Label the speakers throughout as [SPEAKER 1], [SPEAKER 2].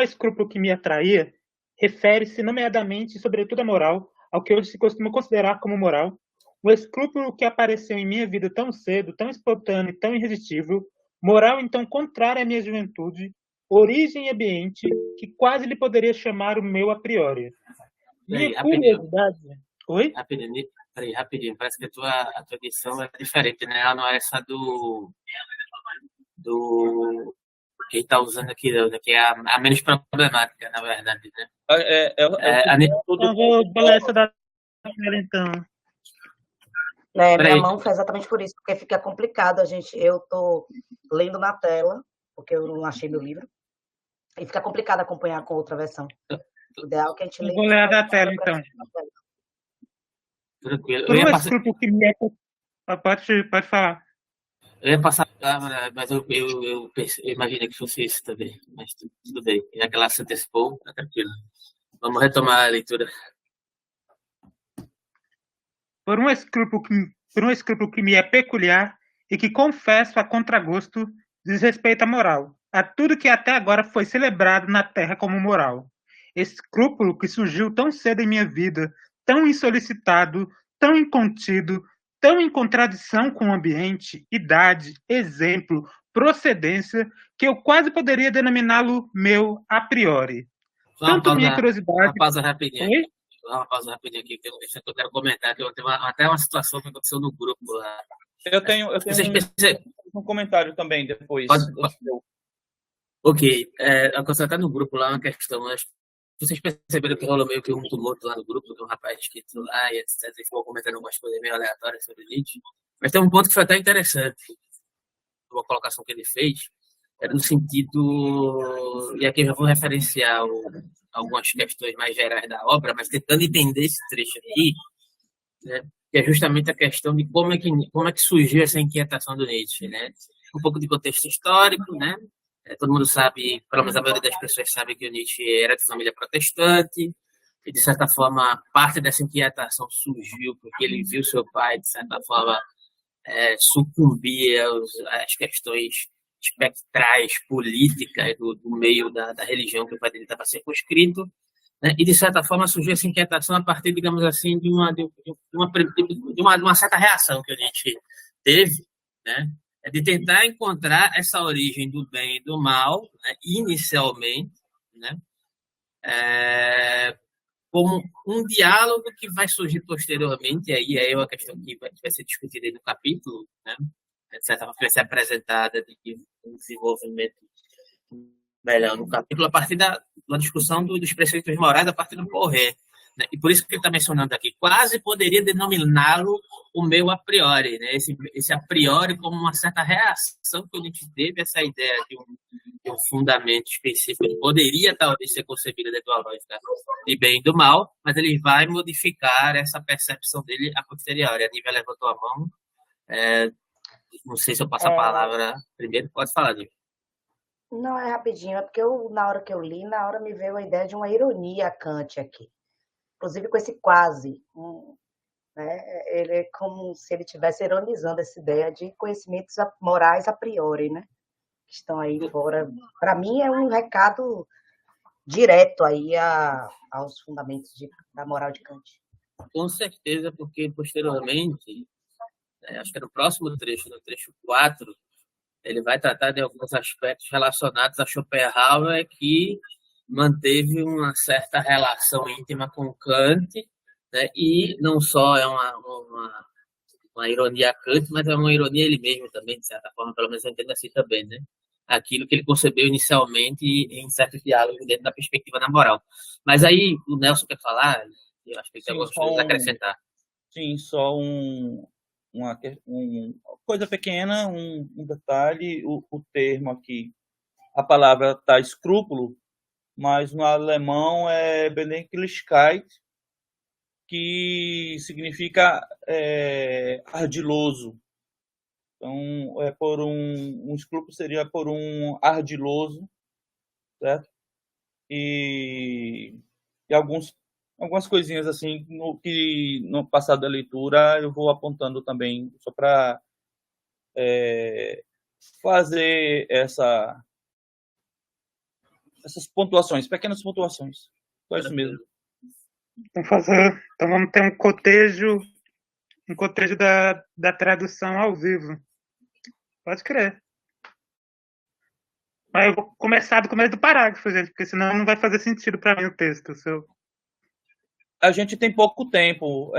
[SPEAKER 1] escrúpulo que me atraía, refere-se nomeadamente e sobretudo à moral, ao que hoje se costuma considerar como moral, um escrúpulo que apareceu em minha vida tão cedo, tão espontâneo e tão irresistível, moral então contrária à minha juventude, origem e ambiente, que quase lhe poderia chamar o meu a priori.
[SPEAKER 2] Peraí,
[SPEAKER 1] Minha
[SPEAKER 2] rapidinho.
[SPEAKER 1] curiosidade... Oi?
[SPEAKER 2] Rapidinho. Parece que a tua edição é diferente, né? Ela não é essa do que está usando aqui, né? Que é a menos problemática, na verdade, né?
[SPEAKER 1] Então vou ler essa da tela, então.
[SPEAKER 3] Minha mão foi exatamente por isso, porque fica complicado eu tô lendo na tela, porque eu não achei meu livro, e fica complicado acompanhar com outra versão. O ideal é que a gente
[SPEAKER 1] leia. Vou ler a da tela, então.
[SPEAKER 2] Tranquilo.
[SPEAKER 1] Por um escrúpulo que me é... Pode falar.
[SPEAKER 2] Eu ia passar a palavra, mas eu imaginei que fosse isso também. Mas tudo bem. Já que ela se antecipou, tá tranquilo. Vamos retomar a leitura.
[SPEAKER 1] Por um escrúpulo que me é peculiar e que, confesso a contragosto, diz respeito à moral, a tudo que até agora foi celebrado na terra como moral. Escrúpulo que surgiu tão cedo em minha vida, tão insolicitado, tão incontido, tão em contradição com o ambiente, idade, exemplo, procedência, que eu quase poderia denominá-lo meu a priori. Tanto minha curiosidade...
[SPEAKER 2] Uma pausa rapidinha. Oi? Uma pausa rapidinho aqui, que eu quero comentar, que eu tenho até uma situação que aconteceu no grupo lá.
[SPEAKER 4] Eu tenho um comentário também depois.
[SPEAKER 2] Ok, aconteceu até no grupo lá uma questão. Vocês perceberam que rolou meio que um tumulto lá no grupo, que um rapaz escrito lá e etc. E ficou comentando algumas coisas meio aleatórias sobre Nietzsche. Mas tem um ponto que foi até interessante. Uma colocação que ele fez era no sentido... E aqui eu já vou referenciar algumas questões mais gerais da obra, mas tentando entender esse trecho aqui, né, que é justamente a questão de como é que surgiu essa inquietação do Nietzsche, né? Um pouco de contexto histórico, né? Todo mundo sabe, pelo menos a maioria das pessoas sabe que o Nietzsche era de família protestante e, de certa forma, parte dessa inquietação surgiu porque ele viu seu pai, de certa forma, sucumbir às questões espectrais, políticas do meio da religião que o pai dele estava circunscrito, né? E, de certa forma, surgiu essa inquietação a partir, digamos assim, de uma certa reação que a gente teve, né? De tentar encontrar essa origem do bem e do mal, né? Inicialmente, né? Como um diálogo que vai surgir posteriormente, e aí é uma questão que vai ser discutida aí no capítulo, né? De certa forma, vai ser apresentada de um desenvolvimento melhor no capítulo, a partir da discussão dos preceitos morais, a partir do Porré, né? E por isso que ele está mencionando aqui, quase poderia denominá-lo o meu a priori, né? Esse a priori como uma certa reação que a gente teve, essa ideia de um fundamento específico, que poderia talvez ser concebido dentro da lógica de bem e do mal, mas ele vai modificar essa percepção dele a posteriori. A Nívia levantou a mão, não sei se eu passo a palavra primeiro, pode falar, Nívia.
[SPEAKER 3] Não, é rapidinho, é porque na hora que eu li, me veio a ideia de uma ironia a Kant aqui. Inclusive com esse quase, né? Ele é como se ele estivesse ironizando essa ideia de conhecimentos morais a priori, né? Que estão aí fora. Para mim é um recado direto aí aos fundamentos da moral de Kant.
[SPEAKER 2] Com certeza, porque posteriormente, acho que no próximo trecho, no trecho 4, ele vai tratar de alguns aspectos relacionados a Schopenhauer que manteve uma certa relação íntima com Kant, né? E não só é uma ironia a Kant, mas é uma ironia ele mesmo também, de certa forma, pelo menos eu entendo assim também, né? Aquilo que ele concebeu inicialmente em certos diálogos dentro da perspectiva da moral. Mas aí o Nelson quer falar, eu acho que ele tem algumas coisas a acrescentar.
[SPEAKER 4] Sim, só uma coisa pequena, um detalhe, o termo aqui, a palavra está escrúpulo, mas no alemão é Bedenklichkeit, que significa ardiloso. Então, por um escrúpulo seria por um ardiloso, certo? E algumas coisinhas assim que no passado da leitura eu vou apontando também só para fazer essas pontuações, pequenas pontuações. Só isso mesmo.
[SPEAKER 1] Então vamos ter um cotejo da tradução ao vivo. Pode crer. Mas eu vou começar do começo do parágrafo, gente, porque senão não vai fazer sentido para mim o texto.
[SPEAKER 4] A gente tem pouco tempo.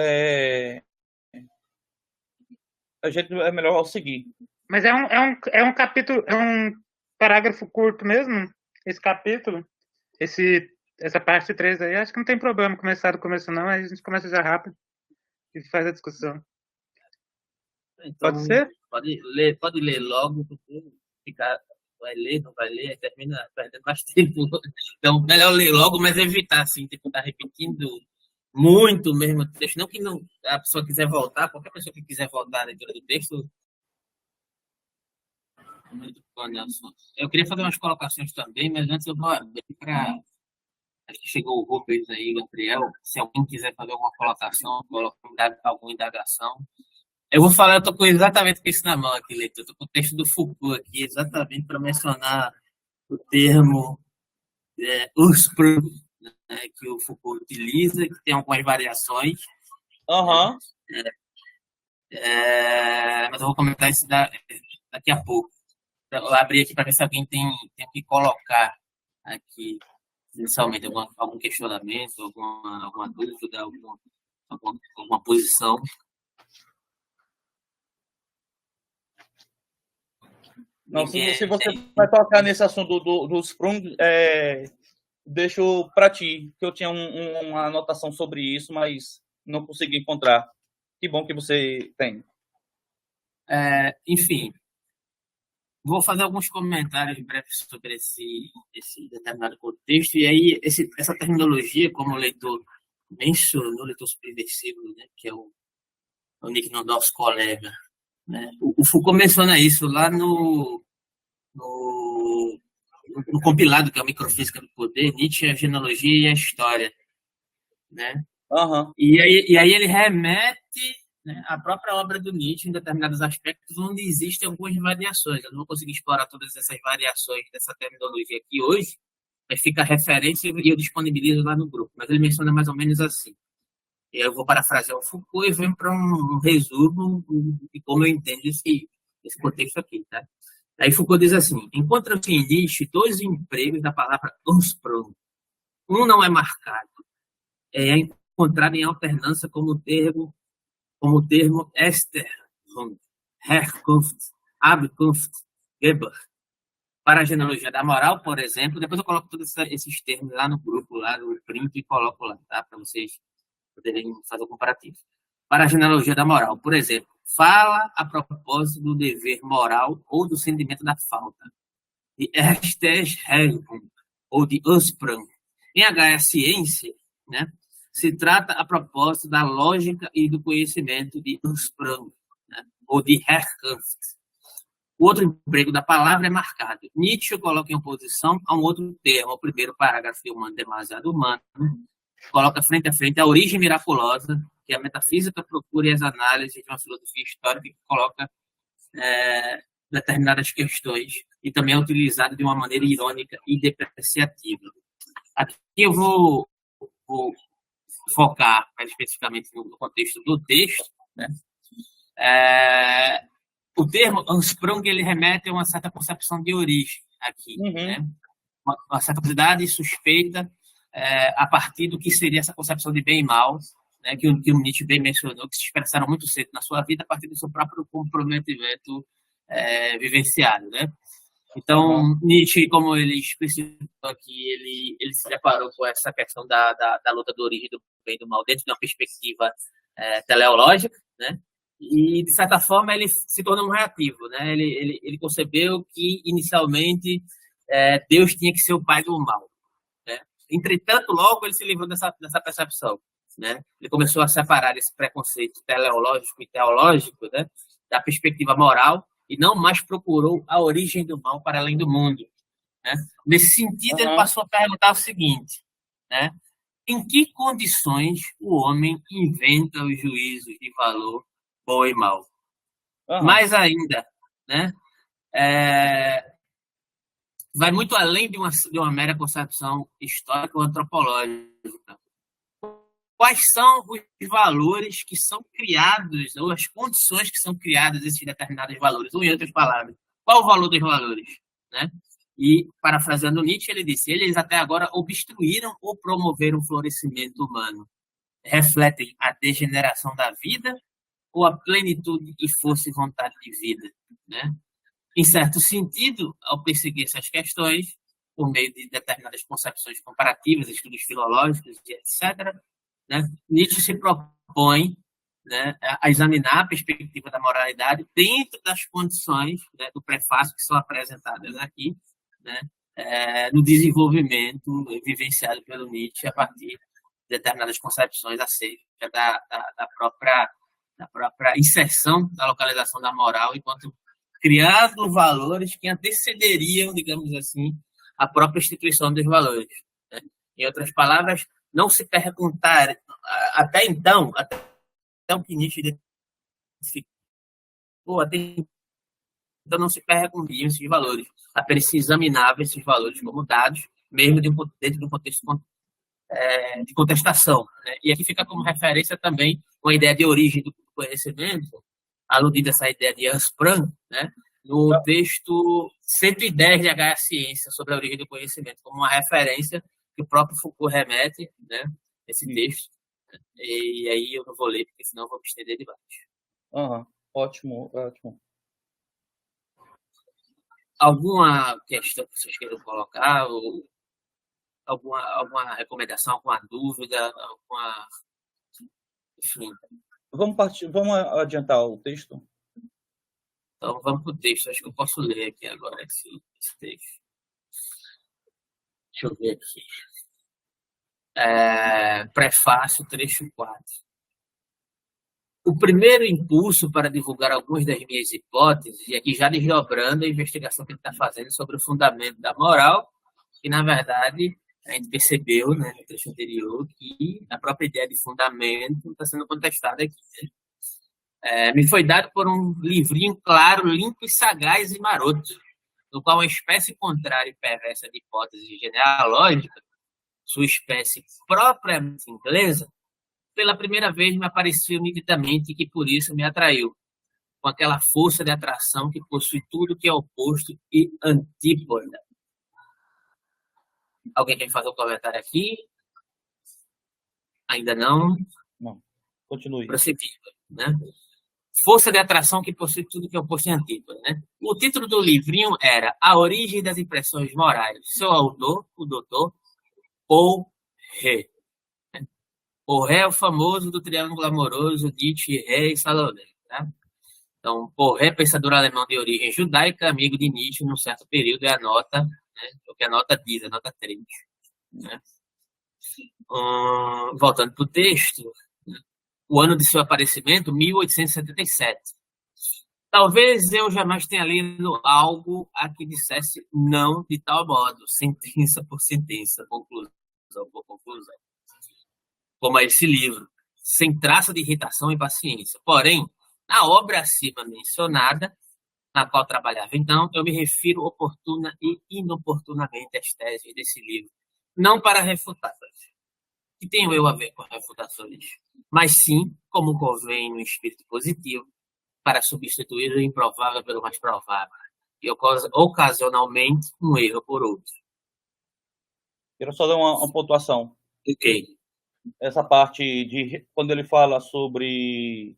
[SPEAKER 4] A gente é melhor seguir.
[SPEAKER 1] Mas é um capítulo, é um parágrafo curto mesmo, esse capítulo, essa parte 3 aí, acho que não tem problema começar do começo não, aí a gente começa já rápido e faz a discussão.
[SPEAKER 2] Então,
[SPEAKER 1] Pode ser?
[SPEAKER 2] Pode ler logo, porque vai ler, não vai ler, termina perdendo mais tempo. Então, melhor ler logo, mas evitar, assim, tipo, estar repetindo muito mesmo o texto. Não que a pessoa quiser voltar, qualquer pessoa que quiser voltar à leitura do texto. Eu queria fazer umas colocações também, mas antes eu vou abrir para. Acho que chegou o Rubens aí, Gabriel. Se alguém quiser fazer alguma colocação, alguma indagação. Eu vou falar, eu estou com exatamente com isso na mão aqui, leitor. Estou com o texto do Foucault aqui, exatamente para mencionar o termo Ursprung, né, que o Foucault utiliza, que tem algumas variações.
[SPEAKER 4] Uhum.
[SPEAKER 2] Mas eu vou comentar isso daqui a pouco. Eu abri aqui para ver se alguém tem que colocar aqui, inicialmente, algum questionamento, alguma dúvida, alguma posição.
[SPEAKER 4] Não, se você vai tocar nesse assunto do Sprung, deixo para ti, que eu tinha uma anotação sobre isso, mas não consegui encontrar. Que bom que você tem.
[SPEAKER 2] Enfim, vou fazer alguns comentários breves sobre esse determinado contexto, e aí essa terminologia, como o leitor mencionou, o leitor subversivo, né, que é o nick do nosso colega, né? O Foucault menciona isso lá no compilado, que é o Microfísica do Poder, Nietzsche, a Genealogia e a História, né?
[SPEAKER 4] Uhum.
[SPEAKER 2] E aí ele remete, né, à própria obra do Nietzsche em determinados aspectos onde existem algumas variações. Eu não vou conseguir explorar todas essas variações dessa terminologia aqui hoje, mas fica a referência e eu disponibilizo lá no grupo. Mas ele menciona mais ou menos assim. Eu vou parafrasear o Foucault e venho para um resumo de como eu entendo esse contexto aqui, tá? Aí Foucault diz assim: encontra-se em Nietzsche dois empregos da palavra Ursprung. Um não é marcado, é encontrado em alternância como o termo Esterung, Herkunft, Abkunft, Geber. Para a genealogia da moral, por exemplo, depois eu coloco todos esses termos lá no grupo, lá no print e coloco lá, tá? Para vocês poderem fazer o comparativo. Para a genealogia da moral, por exemplo, fala a propósito do dever moral ou do sentimento da falta, de Esterung, ou de Ursprung. Em H, a ciência, né, se trata a propósito da lógica e do conhecimento de Ursprung, né, ou de Herkunft. O outro emprego da palavra é marcado. Nietzsche coloca em oposição a um outro termo, o primeiro parágrafo de Humano Demasiado Humano, coloca frente a frente a origem miraculosa, que a metafísica procura e as análises de uma filosofia histórica que coloca determinadas questões e também é utilizado de uma maneira irônica e depreciativa. Aqui eu vou focar mais especificamente no contexto do texto, né? O termo Ursprung, ele remete a uma certa concepção de origem aqui, né? Uma certa possibilidade suspeita a partir do que seria essa concepção de bem e mal, né, que o Nietzsche bem mencionou, que se expressaram muito cedo na sua vida a partir do seu próprio comprometimento vivenciado, né? Então, Nietzsche, como ele explicitou aqui, ele se deparou com essa questão da luta da origem do bem e do mal dentro de uma perspectiva teleológica, né? E, de certa forma, ele se tornou um reativo, né? Ele concebeu que, inicialmente, Deus tinha que ser o pai do mal, né? Entretanto, logo ele se livrou dessa percepção, né? Ele começou a separar esse preconceito teleológico e teológico, né, da perspectiva moral e não mais procurou a origem do mal para além do mundo, né? Nesse sentido, ele passou a perguntar o seguinte, né? Em que condições o homem inventa os juízos de valor bom e mal? Mais ainda, né? vai muito além de uma mera concepção histórica ou antropológica. Quais são os valores que são criados, ou as condições que são criadas desses determinados valores? Ou, em outras palavras, qual o valor dos valores? Né? E, parafraseando Nietzsche, ele disse: eles até agora obstruíram ou promoveram o florescimento humano. Refletem a degeneração da vida ou a plenitude e força e vontade de vida? Né? Em certo sentido, ao perseguir essas questões, por meio de determinadas concepções comparativas, estudos filológicos, etc., né, Nietzsche se propõe, né, a examinar a perspectiva da moralidade dentro das condições, né, do prefácio que são apresentadas aqui, né, no desenvolvimento vivenciado pelo Nietzsche a partir de determinadas concepções acerca da própria inserção da localização da moral enquanto criando valores que antecederiam, digamos assim, a própria instituição dos valores. Né? Em outras palavras, não se perguntar, até então o que Nietzsche identificou, até então não se perguntavam esses valores, apenas se examinava esses valores como dados, mesmo dentro de um contexto de contestação. Né? E aqui fica como referência também uma ideia de origem do conhecimento, aludida a essa ideia de Hans Sprung, né? No texto 110 de H. Ciência, sobre a origem do conhecimento, como uma referência que o próprio Foucault remete, né, esse texto. E aí eu não vou ler, porque senão eu vou me estender demais.
[SPEAKER 4] Ótimo.
[SPEAKER 2] Alguma questão que vocês queiram colocar? Ou alguma recomendação, alguma dúvida? Enfim.
[SPEAKER 4] Vamos adiantar o texto?
[SPEAKER 2] Então, vamos para o texto. Acho que eu posso ler aqui agora esse texto. Deixa eu ver aqui. Prefácio, trecho 4. O primeiro impulso para divulgar algumas das minhas hipóteses, e aqui já desdobrando a investigação que ele está fazendo sobre o fundamento da moral, que, na verdade, a gente percebeu, né, no trecho anterior, que a própria ideia de fundamento está sendo contestada aqui. Me foi dado por um livrinho claro, limpo e sagaz e maroto, no qual uma espécie contrária e perversa de hipótese genealógica, sua espécie propriamente inglesa, pela primeira vez me apareceu nitidamente e que por isso me atraiu, com aquela força de atração que possui tudo que é oposto e antípoda. Alguém quer fazer um comentário aqui? Ainda não?
[SPEAKER 4] Não. Continue.
[SPEAKER 2] Prosseguindo, né? Força de atração que possui tudo que é oposto e antípoda, né? O título do livrinho era A Origem das Impressões Morais. Seu autor, o doutor Poré. Poré é o famoso do triângulo amoroso Nietzsche, Ré e Salomé. Tá? Então, Poré, pensador alemão de origem judaica, amigo de Nietzsche num certo período, é a nota, né? O que a nota diz, a nota 3. Né? Voltando para o texto, né? O ano de seu aparecimento, 1877. Talvez eu jamais tenha lido algo a que dissesse não de tal modo, sentença por sentença, conclusão por conclusão. Como é esse livro, sem traça de irritação e paciência. Porém, na obra acima mencionada, na qual trabalhava então, eu me refiro oportuna e inoportunamente às teses desse livro, não para refutá-las, que tenho eu a ver com refutações, mas sim, como convém no espírito positivo, para substituir o improvável pelo mais provável, e ocasionalmente um erro por outro.
[SPEAKER 4] Quero só dar uma pontuação.
[SPEAKER 2] Ok.
[SPEAKER 4] Essa parte de quando ele fala sobre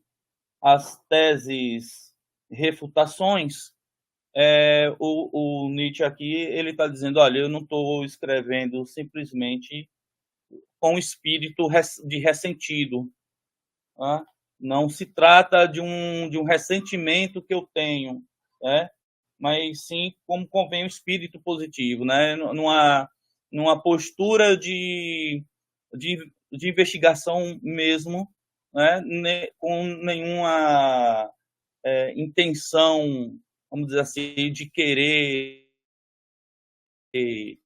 [SPEAKER 4] as teses refutações, o Nietzsche aqui ele está dizendo, olha, eu não estou escrevendo simplesmente com espírito de ressentido, tá? Não se trata de um ressentimento que eu tenho, né? Mas sim como convém o espírito positivo, né? Numa postura de investigação mesmo, né? Com nenhuma intenção, vamos dizer assim, de querer ir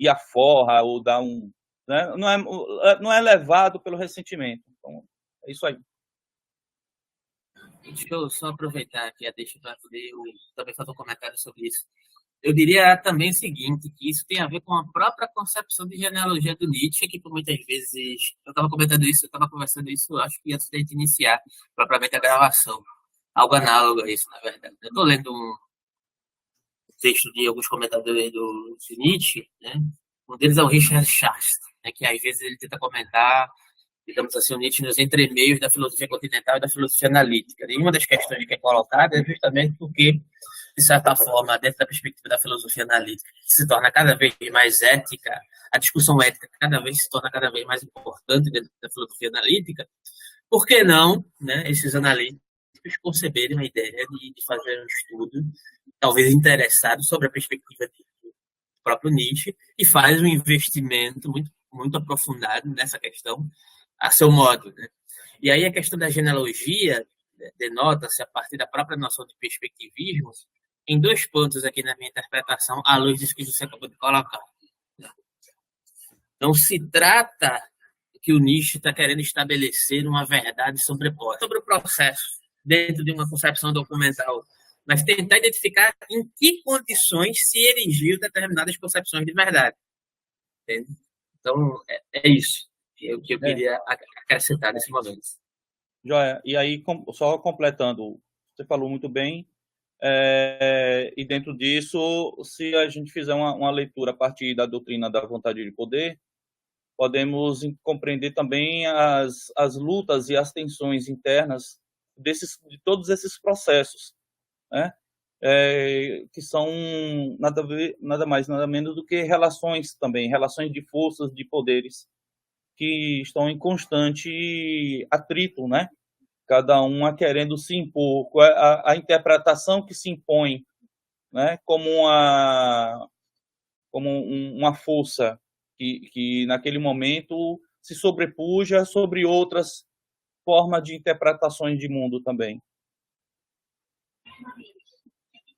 [SPEAKER 4] à forra ou dar um... Né? Não é levado pelo ressentimento. Então, é isso aí.
[SPEAKER 2] Deixa eu só aproveitar aqui a deixa para poder eu também fazer um comentário sobre isso. Eu diria também o seguinte, que isso tem a ver com a própria concepção de genealogia do Nietzsche, que por muitas vezes, eu estava comentando isso, eu estava conversando isso, acho que antes de a gente iniciar propriamente a gravação. Algo análogo a isso, na verdade. Eu estou lendo um texto de alguns comentadores de Nietzsche, né? Um deles é o Richard Schacht, né? Que às vezes ele tenta comentar, digamos assim, o Nietzsche nos entremeios da filosofia continental e da filosofia analítica. E uma das questões que é colocada é justamente porque, de certa forma, dentro da perspectiva da filosofia analítica, que se torna cada vez mais ética, a discussão ética cada vez se torna cada vez mais importante dentro da filosofia analítica, por que não, né, esses analíticos conceberem a ideia de fazer um estudo, talvez interessado sobre a perspectiva do próprio Nietzsche, e faz um investimento muito, muito aprofundado nessa questão a seu modo, né? E aí a questão da genealogia, né, denota-se a partir da própria noção de perspectivismo em dois pontos aqui na minha interpretação, à luz disso que você acabou de colocar. Não se trata que o Nietzsche está querendo estabelecer uma verdade sobreposta sobre o processo dentro de uma concepção documental, mas tentar identificar em que condições se erigiu determinadas concepções de verdade. Entende? Então, é isso que eu queria acrescentar nesse momento.
[SPEAKER 4] Joia. E aí, só completando, você falou muito bem, e dentro disso, se a gente fizer uma leitura a partir da doutrina da vontade de poder, podemos compreender também as lutas e as tensões internas de todos esses processos, né? Que são nada mais, nada menos do que relações também, relações de forças, de poderes, que estão em constante atrito, né? Cada uma querendo se impor, a interpretação que se impõe, né? Como uma força que naquele momento se sobrepuja sobre outras formas de interpretações de mundo também.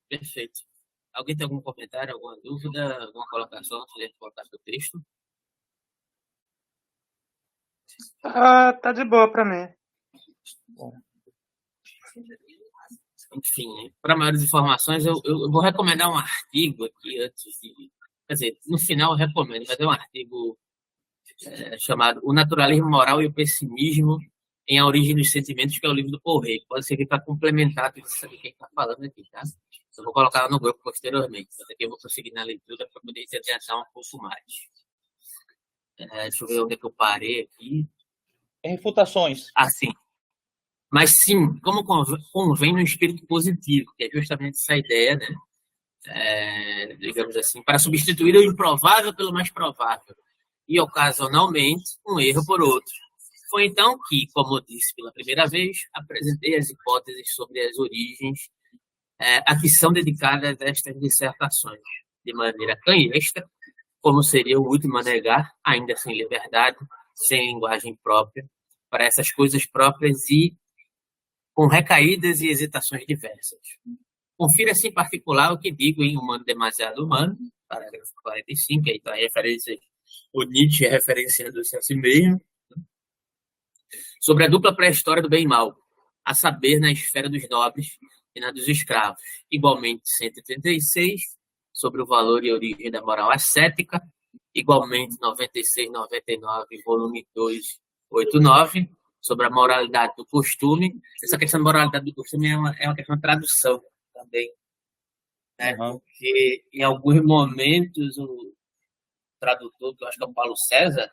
[SPEAKER 2] Perfeito. Alguém tem algum comentário, alguma dúvida, alguma colocação antes de a gente colocar o texto?
[SPEAKER 1] Tá de boa para mim.
[SPEAKER 2] Bom. Enfim, para maiores informações, eu vou recomendar um artigo aqui antes de... Quer dizer, no final eu recomendo, mas é um artigo chamado O Naturalismo Moral e o Pessimismo em A Origem dos Sentimentos, que é o livro do Paul Rey. Pode ser que para complementar tudo isso aqui que está falando aqui, tá? Eu vou colocar no grupo posteriormente. Aqui eu vou prosseguir na leitura para poder tentar um pouco mais. Deixa eu ver onde é que eu parei aqui.
[SPEAKER 4] Refutações.
[SPEAKER 2] Sim. Mas sim, como convém no espírito positivo, que é justamente essa ideia, né? Digamos assim, para substituir o improvável pelo mais provável e, ocasionalmente, um erro por outro. Foi então que, como eu disse pela primeira vez, apresentei as hipóteses sobre as origens a que são dedicadas estas dissertações, de maneira canhesta, como seria o último a negar, ainda sem liberdade, sem linguagem própria, para essas coisas próprias e com recaídas e hesitações diversas. Confira-se em particular o que digo em Humano Demasiado Humano, parágrafo 45, aí está a referência, o Nietzsche referenciando-se a si mesmo, sobre a dupla pré-história do bem e mal, a saber, na esfera dos nobres e na dos escravos. Igualmente, 136, sobre o valor e origem da moral ascética, igualmente 96, 99, volume 2, 89, sobre a moralidade do costume. Essa questão da moralidade do costume é uma questão de tradução também. Né? Uhum. Porque, em alguns momentos, o tradutor, que eu acho que é o Paulo César,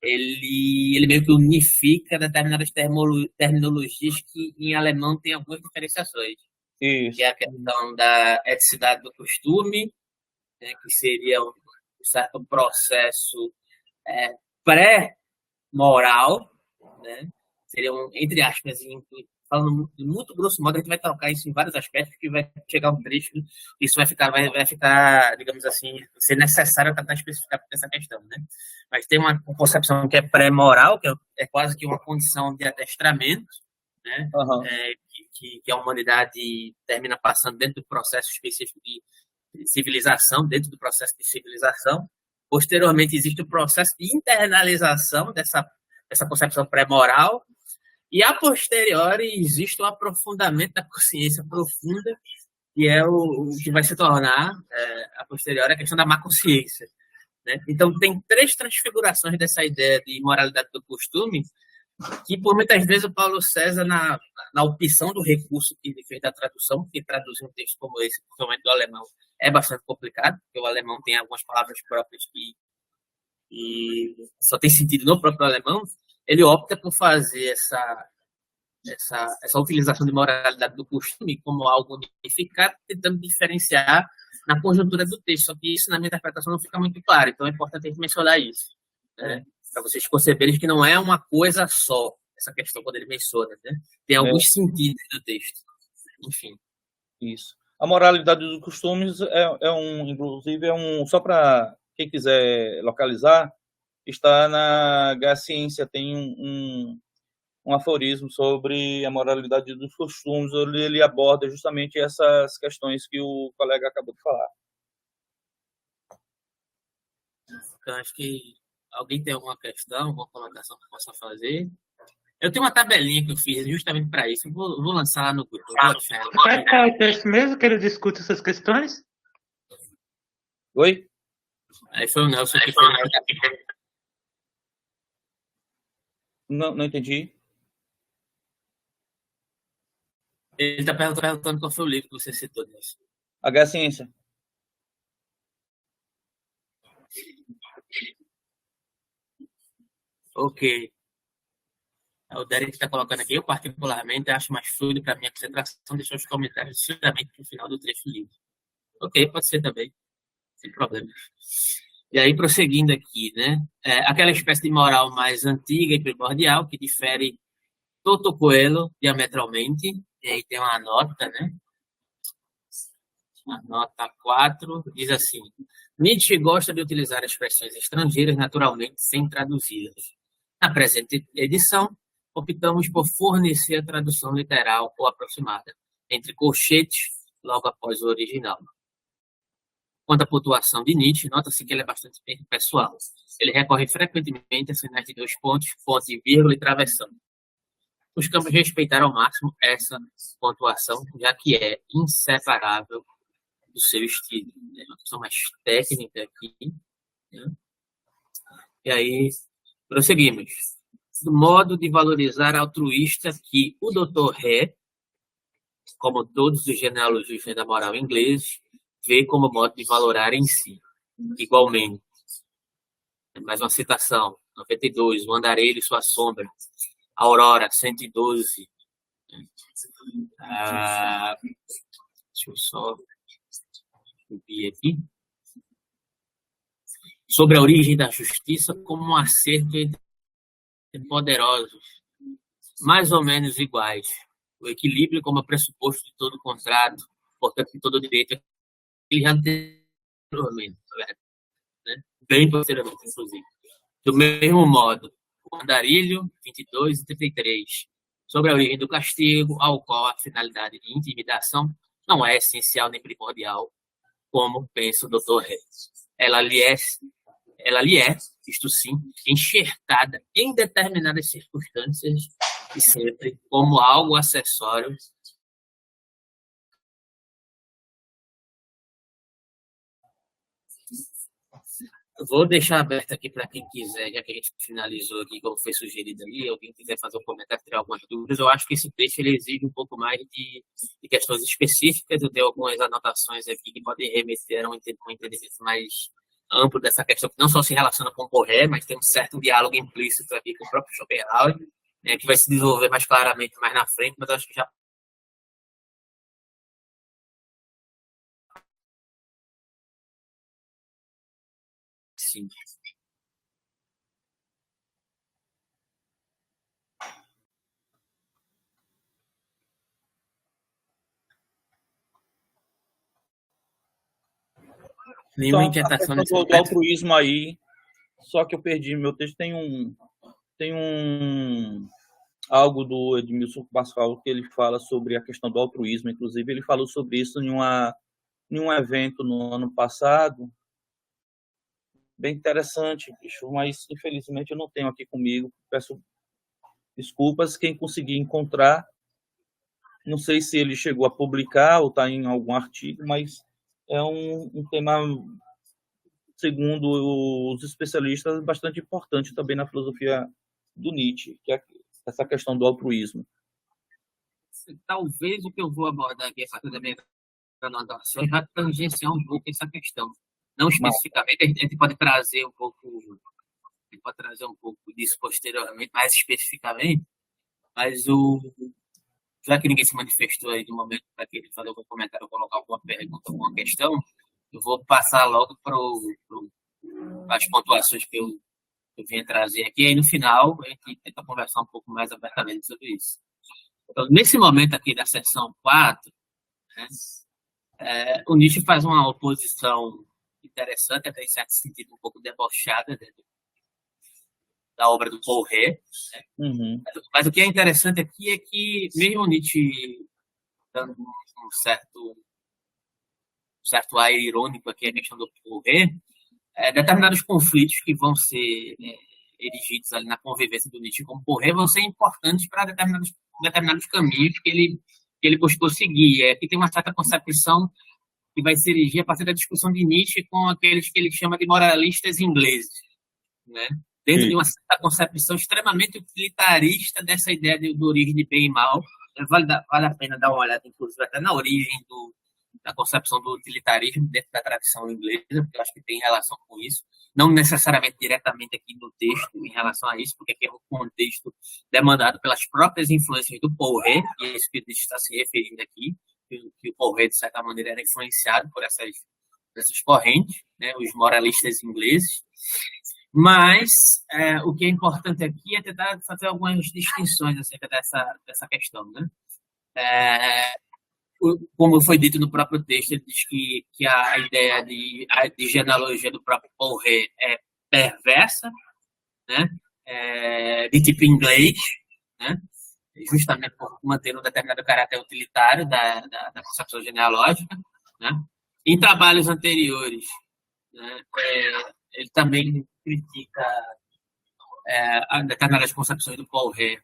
[SPEAKER 2] ele meio que unifica determinadas terminologias que em alemão tem algumas diferenciações. Isso. Que é a questão da eticidade do costume, né, que seria um certo processo pré-moral, né? Seria entre aspas, falando muito grosso modo, a gente vai tocar isso em vários aspectos, que vai chegar um trecho, isso vai ficar, digamos assim, ser necessário tentar especificar essa questão, né? Mas tem uma concepção que é pré-moral, que é quase que uma condição de adestramento, né? Uhum. Que a humanidade termina passando dentro do processo específico de civilização, dentro do processo de civilização. Posteriormente, existe o processo de internalização dessa concepção pré-moral, E a posteriori existe o aprofundamento da consciência profunda, que é o que vai se tornar, a posteriori, a questão da má consciência. Né? Então, tem 3 transfigurações dessa ideia de moralidade do costume, que por muitas vezes o Paulo César, na opção do recurso que ele fez da tradução, porque traduzir um texto como esse, principalmente do alemão, é bastante complicado, porque o alemão tem algumas palavras próprias que só tem sentido no próprio alemão. Ele opta por fazer essa utilização de moralidade do costume como algo unificado, tentando diferenciar na conjuntura do texto. Só que isso, na minha interpretação, não fica muito claro. Então, é importante mencionar isso, né? Para vocês perceberem que não é uma coisa só, essa questão quando ele menciona. Né? Tem alguns sentidos do texto. Enfim.
[SPEAKER 4] Isso. A moralidade dos costumes inclusive, só para quem quiser localizar, está na Ciência, tem um aforismo sobre a moralidade dos costumes, onde ele aborda justamente essas questões que o colega acabou de falar.
[SPEAKER 2] Então, acho que alguém tem alguma questão, alguma colocação que possa fazer? Eu tenho uma tabelinha que eu fiz justamente para isso. Vou lançar lá no grupo.
[SPEAKER 1] Qual é o texto mesmo que ele discute essas questões?
[SPEAKER 4] Oi?
[SPEAKER 2] Aí foi o Nelson que fez.
[SPEAKER 4] Não entendi.
[SPEAKER 2] Ele está perguntando qual foi o livro que você citou, Nelson.
[SPEAKER 4] H Ciência.
[SPEAKER 2] Ok. O Derek está colocando aqui. Eu, particularmente, acho mais fluido para minha concentração deixar os comentários justamente no final do trecho do livro. Ok, pode ser também. Sem problemas. E aí, prosseguindo aqui, né? Aquela espécie de moral mais antiga e primordial, que difere Toto Coelho diametralmente. E aí tem uma nota, né? A nota 4 diz assim: Nietzsche gosta de utilizar expressões estrangeiras naturalmente sem traduzi-las. Na presente edição, optamos por fornecer a tradução literal ou aproximada, entre colchetes, logo após o original. Quanto à pontuação de Nietzsche, nota-se que ele é bastante pessoal. Ele recorre frequentemente a sinais de 2 pontos, ponto e vírgula e travessão. Buscamos respeitar ao máximo essa pontuação, já que é inseparável do seu estilo. É uma questão mais técnica aqui. Né? E aí, prosseguimos. Do modo de valorizar altruísta que o Dr. Ré, como todos os genealogistas da moral ingleses, vê como modo de valorar em si. Igualmente. Mais uma citação. 92. O andarilho e sua sombra. Aurora, 112. Deixa eu só subir aqui. Sobre a origem da justiça como um acerto entre poderosos, mais ou menos iguais. O equilíbrio como pressuposto de todo contrato, portanto, de todo direito, ele já anteriormente, né? Bem posteriormente, inclusive. Do mesmo modo, o andarilho, 22 e 33, sobre a origem do castigo, ao qual a finalidade de intimidação não é essencial nem primordial, como pensa o Dr. Reis. Ela lhe é, isto sim, enxertada em determinadas circunstâncias e sempre como algo acessório. Vou deixar aberto aqui para quem quiser, já que a gente finalizou aqui, como foi sugerido ali, alguém quiser fazer um comentário, ter algumas dúvidas. Eu acho que esse texto ele exige um pouco mais de questões específicas. Eu tenho algumas anotações aqui que podem remeter a um entendimento mais amplo dessa questão, que não só se relaciona com o Borré, mas tem um certo diálogo implícito aqui com o próprio Schopenhauer, né, que vai se desenvolver mais claramente mais na frente, mas eu acho que já sim. Nenhuma inquietação
[SPEAKER 4] nesse do altruísmo aí, só que eu perdi meu texto. Tem algo do Edmilson Pascoal que ele fala sobre a questão do altruísmo. Inclusive, ele falou sobre isso em um evento no ano passado. Bem interessante, bicho, mas infelizmente eu não tenho aqui comigo. Peço Desculpas, quem conseguir encontrar, não sei se ele chegou a publicar ou está em algum artigo, mas é um tema, segundo os especialistas, bastante importante também na filosofia do Nietzsche, que é essa questão do altruísmo.
[SPEAKER 2] Talvez o que eu vou abordar aqui, essa coisa da minha anotação, vai tangenciar um pouco essa questão. Não especificamente, a gente pode trazer um pouco disso posteriormente, mais especificamente, mas já que ninguém se manifestou aí no momento para que ele fazer algum comentário ou colocar alguma pergunta, alguma questão, eu vou passar logo para as pontuações que eu vim trazer aqui, e aí no final a gente tenta conversar um pouco mais abertamente sobre isso. Então, nesse momento aqui da seção 4, né, o Nietzsche faz uma oposição interessante, até em certo sentido um pouco debochada, né, da obra do Paul Ré. Né?
[SPEAKER 4] Uhum.
[SPEAKER 2] Mas o que é interessante aqui é que, mesmo Nietzsche dando um certo ar irônico aqui, a questão do Paul Ré, determinados conflitos que vão ser erigidos ali na convivência do Nietzsche com o Paul Ré vão ser importantes para determinados caminhos que ele buscou seguir. Aqui tem uma certa concepção que vai se erigir a partir da discussão de Nietzsche com aqueles que ele chama de moralistas ingleses, né? Dentro de uma certa concepção extremamente utilitarista dessa ideia do origem de bem e mal. Vale a pena dar uma olhada, inclusive, até na origem da concepção do utilitarismo dentro da tradição inglesa, porque eu acho que tem relação com isso. Não necessariamente diretamente aqui no texto em relação a isso, porque aqui é um contexto demandado pelas próprias influências do Paul Ré, e é isso que ele está se referindo aqui, que o Paul Ré, de certa maneira, era influenciado por essas correntes, né, os moralistas ingleses. Mas o que é importante aqui é tentar fazer algumas distinções acerca dessa questão, né? Como foi dito no próprio texto, ele diz que a ideia de genealogia do próprio Paul Ré é perversa, né? De tipo inglês, né? Justamente por manter um determinado caráter utilitário da concepção genealógica, né? Em trabalhos anteriores, né, ele também critica determinadas concepções do Paul Ré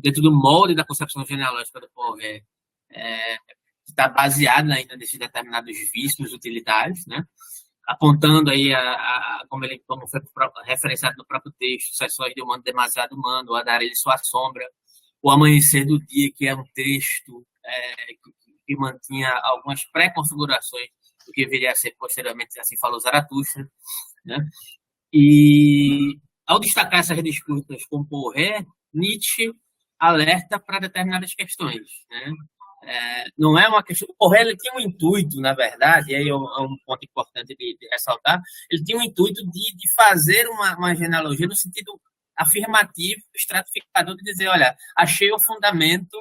[SPEAKER 2] dentro do molde da concepção genealógica do Paul Ré, que está baseada ainda nesses determinados vícios utilitários, né? Apontando aí como foi referenciado no próprio texto, Sessões de um Mundo Demasiado Humano, O Andar e Sua Sombra, O Amanhecer do Dia, que é um texto que mantinha algumas pré-configurações do que viria a ser posteriormente, assim falou Zaratustra, né? E ao destacar essas disputas com Paul Ré, Nietzsche alerta para determinadas questões, né? Não é uma questão. O Paul Ré tinha um intuito, na verdade, e aí é um ponto importante de ressaltar, ele tinha um intuito de fazer uma genealogia no sentido afirmativo, estratificador, de dizer, olha, achei o fundamento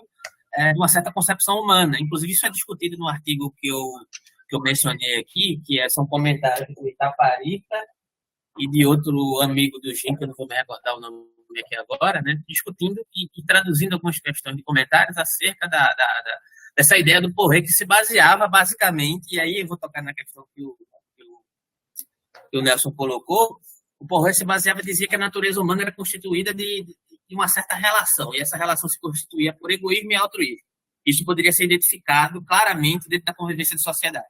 [SPEAKER 2] de uma certa concepção humana. Inclusive, isso é discutido no artigo que eu mencionei aqui, que são comentários do Itaparica e de outro amigo do Jim, que eu não vou me recordar o nome aqui agora, né, discutindo e traduzindo algumas questões de comentários acerca dessa ideia do Paul Ré, que se baseava basicamente, e aí eu vou tocar na questão que o Nelson colocou, o Paul Ré se baseava e dizia que a natureza humana era constituída de uma certa relação, e essa relação se constituía por egoísmo e altruísmo. Isso poderia ser identificado claramente dentro da convivência de sociedade,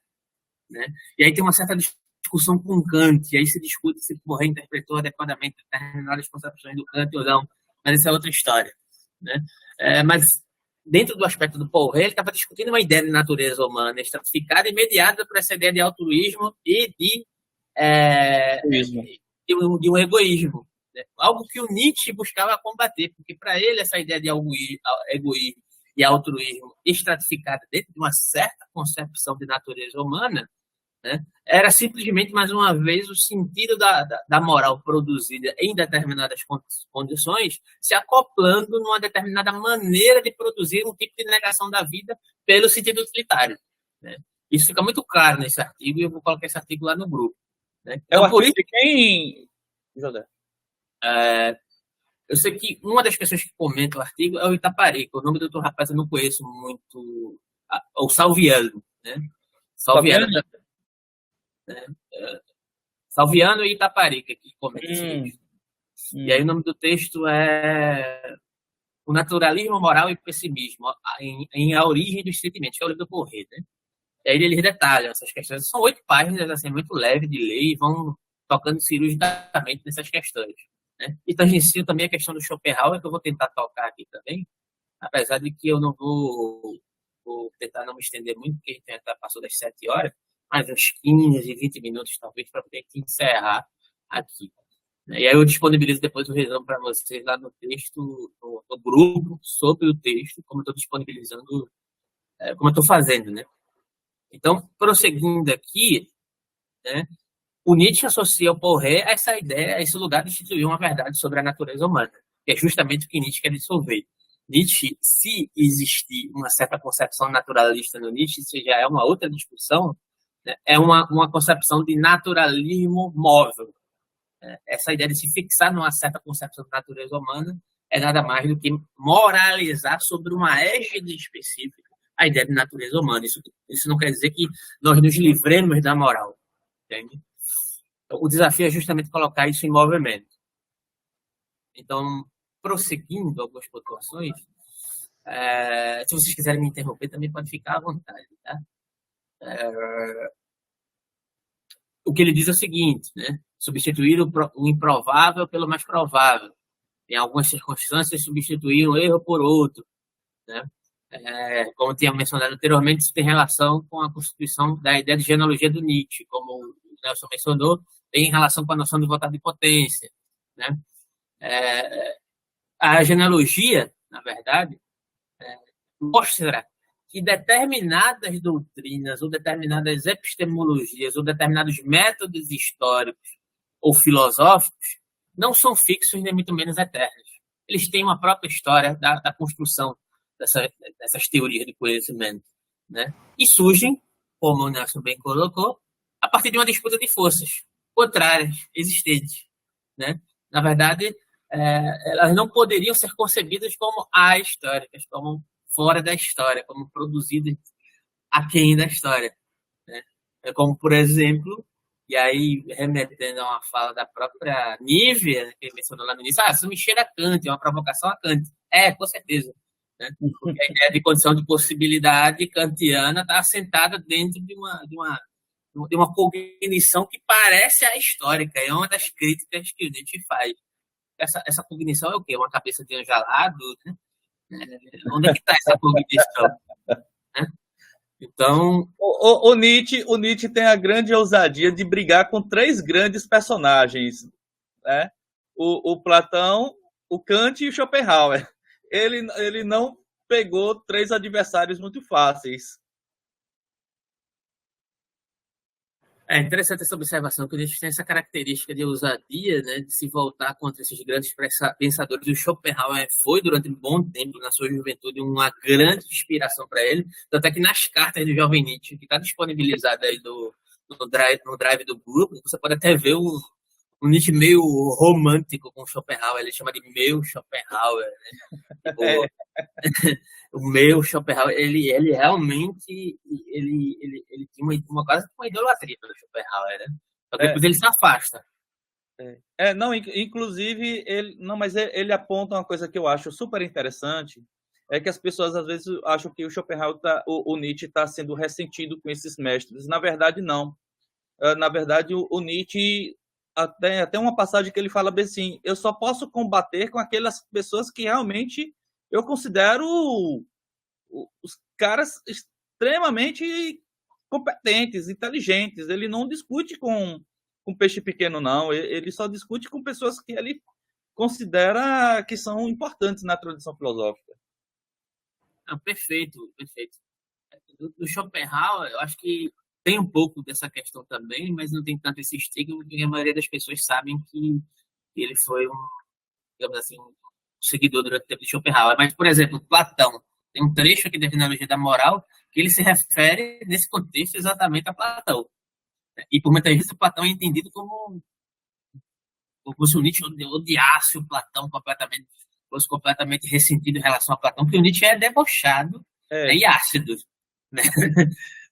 [SPEAKER 2] né? E aí tem uma certa discussão com Kant, e aí se discute se Paul Ré interpretou adequadamente determinadas concepções do Kant ou não, mas essa é outra história, né? Mas dentro do aspecto do Paul Ré, ele estava discutindo uma ideia de natureza humana estratificada e mediada por essa ideia de altruísmo e de um egoísmo, né? Algo que o Nietzsche buscava combater, porque para ele essa ideia de egoísmo e altruísmo estratificada dentro de uma certa concepção de natureza humana, né, era simplesmente, mais uma vez, o sentido da moral produzida em determinadas condições se acoplando numa determinada maneira de produzir um tipo de negação da vida pelo sentido utilitário, né? Isso fica muito claro nesse artigo, e eu vou colocar esse artigo lá no grupo, né? Então, por isso, quem... eu sei que uma das pessoas que comenta o artigo é o Itaparica. O nome do outro rapaz eu não conheço muito. O Salviano, né? Salviano e Itaparica, que comenta esse livro. E aí o nome do texto é O Naturalismo Moral e Pessimismo em A Origem dos Sentimentos, que é o livro do Porret, né? E aí eles detalham essas questões. São 8 páginas, assim, muito leve de ler e vão tocando cirurgicamente nessas questões, né? E tangenciam também a questão do Schopenhauer, que eu vou tentar tocar aqui também, apesar de que eu não vou tentar não me estender muito, porque a gente já passou das 7 horas, mais uns 15, 20 minutos, talvez, para poder encerrar aqui. E aí eu disponibilizo depois o resumo para vocês lá no texto, no grupo, sobre o texto, como eu estou disponibilizando, como eu estou fazendo, né? Então, prosseguindo aqui, né, o Nietzsche associa o Porret a essa ideia, a esse lugar de instituir uma verdade sobre a natureza humana, que é justamente o que Nietzsche quer dissolver. Nietzsche, se existir uma certa concepção naturalista no Nietzsche, isso já é uma outra discussão, né, é uma concepção de naturalismo móvel. Essa ideia de se fixar numa certa concepção da natureza humana é nada mais do que moralizar sobre uma égide específica a ideia de natureza humana. Isso não quer dizer que nós nos livremos da moral, entende? Então, o desafio é justamente colocar isso em movimento. Então, prosseguindo algumas pontuações, se vocês quiserem me interromper, também pode ficar à vontade, tá? O que ele diz é o seguinte, né? Substituir o improvável pelo mais provável. Em algumas circunstâncias, substituir um erro por outro, né? Como tinha mencionado anteriormente, isso tem relação com a constituição da ideia de genealogia do Nietzsche, como o Nelson mencionou, tem relação com a noção de vontade de potência, né? A genealogia, na verdade, mostra que determinadas doutrinas, ou determinadas epistemologias, ou determinados métodos históricos ou filosóficos não são fixos nem muito menos eternos. Eles têm uma própria história da construção dessas teorias de conhecimento, né? E surgem, como o Nelson bem colocou, a partir de uma disputa de forças contrárias existentes, né? Na verdade, elas não poderiam ser concebidas como ahistóricas, como fora da história, como produzidas aquém da história, né? Como, por exemplo, e aí remetendo a uma fala da própria Nívia, que ele mencionou lá no início, isso me cheira a Kant, é uma provocação a Kant. Com certeza. Né? Porque a ideia de condição de possibilidade kantiana está assentada dentro de uma cognição que parece ahistórica, é uma das críticas que o Nietzsche faz. Essa cognição é o quê? Uma cabeça de angelado, né? Onde é que está essa cognição? Né? Então,
[SPEAKER 4] o Nietzsche tem a grande ousadia de brigar com 3 grandes personagens, né? O Platão, o Kant e o Schopenhauer. Ele não pegou 3 adversários muito fáceis.
[SPEAKER 2] É interessante essa observação, que a gente tem essa característica de ousadia, né, de se voltar contra esses grandes pensadores. O Schopenhauer foi, durante um bom tempo, na sua juventude, uma grande inspiração para ele. Tanto é que nas cartas do Jovem Nietzsche, que está disponibilizada aí no drive do grupo, você pode até ver um Nietzsche meio romântico com o Schopenhauer. Ele chama de meu Schopenhauer, né? Tipo, o meu Schopenhauer, ele realmente ele tinha quase uma idolatria pelo Schopenhauer, né? Só que depois ele se afasta.
[SPEAKER 4] Não, inclusive, ele aponta uma coisa que eu acho super interessante, é que as pessoas às vezes acham que o Schopenhauer, o Nietzsche está sendo ressentido com esses mestres. Na verdade, não. Na verdade, o Nietzsche, até uma passagem que ele fala bem assim, eu só posso combater com aquelas pessoas que realmente eu considero os caras extremamente competentes, inteligentes. Ele não discute com peixe pequeno, não. Ele só discute com pessoas que ele considera que são importantes na tradição filosófica.
[SPEAKER 2] Perfeito. Do Schopenhauer, eu acho que tem um pouco dessa questão também, mas não tem tanto esse estigma, porque a maioria das pessoas sabem que ele foi digamos assim, seguidor durante o tempo de Schopenhauer. Mas, por exemplo, Platão, tem um trecho aqui da Genealogia da Moral que ele se refere, nesse contexto, exatamente a Platão. E, por muitas vezes, o Platão é entendido como se o Nietzsche odiasse o Platão completamente, fosse completamente ressentido em relação a Platão, porque o Nietzsche é debochado, né, e ácido. Né?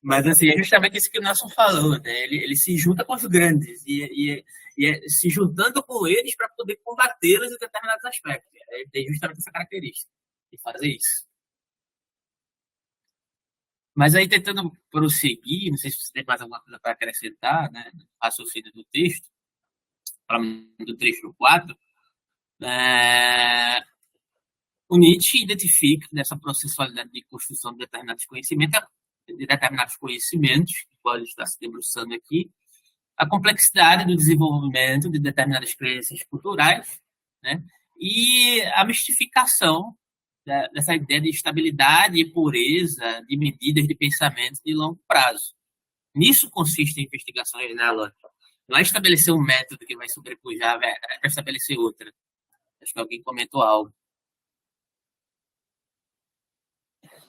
[SPEAKER 2] Mas, assim, é justamente isso que o Nelson falou, né? Ele se junta com os grandes e é se juntando com eles para poder combatê-los em determinados aspectos. Ele tem justamente essa característica de fazer isso. Mas aí, tentando prosseguir, não sei se você tem mais alguma coisa para acrescentar, né? No raciocínio do texto, do trecho 4, o Nietzsche identifica nessa processualidade de construção de determinados conhecimentos, que pode estar se debruçando aqui, a complexidade do desenvolvimento de determinadas crenças culturais, né? E a mistificação dessa ideia de estabilidade e pureza de medidas de pensamento de longo prazo. Nisso consiste a investigação, né, Alô? Não é estabelecer um método que vai sobrepujar, é estabelecer outra. Acho que alguém comentou algo.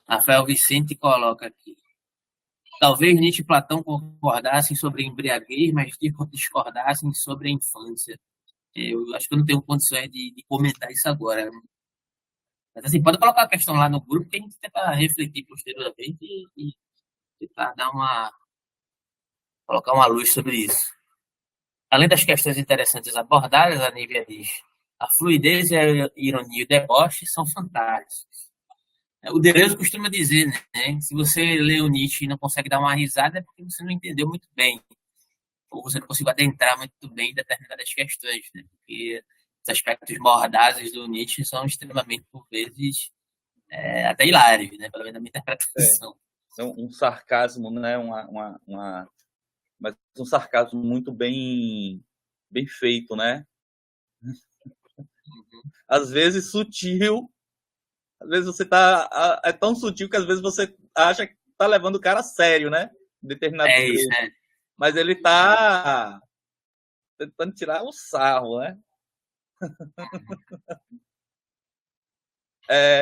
[SPEAKER 2] Rafael Vicente coloca aqui. Talvez Nietzsche e Platão concordassem sobre a embriaguez, mas discordassem sobre a infância. Eu acho que eu não tenho condições de comentar isso agora. Mas, assim, pode colocar a questão lá no grupo que a gente tenta refletir posteriormente e tentar colocar uma luz sobre isso. Além das questões interessantes abordadas, a Nívia diz: a fluidez, a ironia e o deboche são fantásticos. O Deleuze costuma dizer, né, se você lê o Nietzsche e não consegue dar uma risada é porque você não entendeu muito bem, ou você não conseguiu adentrar muito bem em determinadas questões, né, porque os aspectos mordazes do Nietzsche são extremamente, por vezes, até hilários, né, pelo menos na minha interpretação.
[SPEAKER 4] É um sarcasmo, né, mas um sarcasmo muito bem feito, né? Às vezes sutil. Às vezes você é tão sutil que às vezes você acha que tá levando o cara a sério, né? Determinado
[SPEAKER 2] isso, né?
[SPEAKER 4] Mas ele tá tentando tirar o sarro, né?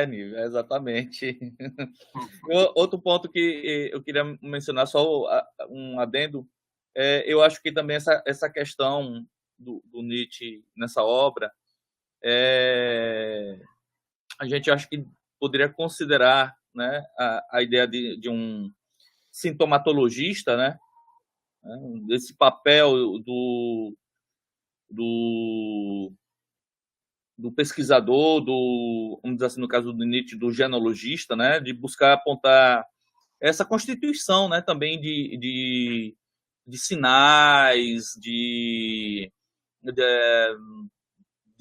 [SPEAKER 4] Nível, exatamente. Outro ponto que eu queria mencionar, só um adendo, eu acho que também essa questão do Nietzsche nessa obra, a gente acha que poderia considerar, né, a ideia de um sintomatologista, né, desse papel do pesquisador, vamos dizer assim, no caso do Nietzsche, do genealogista, né, de buscar apontar essa constituição, né, também de sinais, de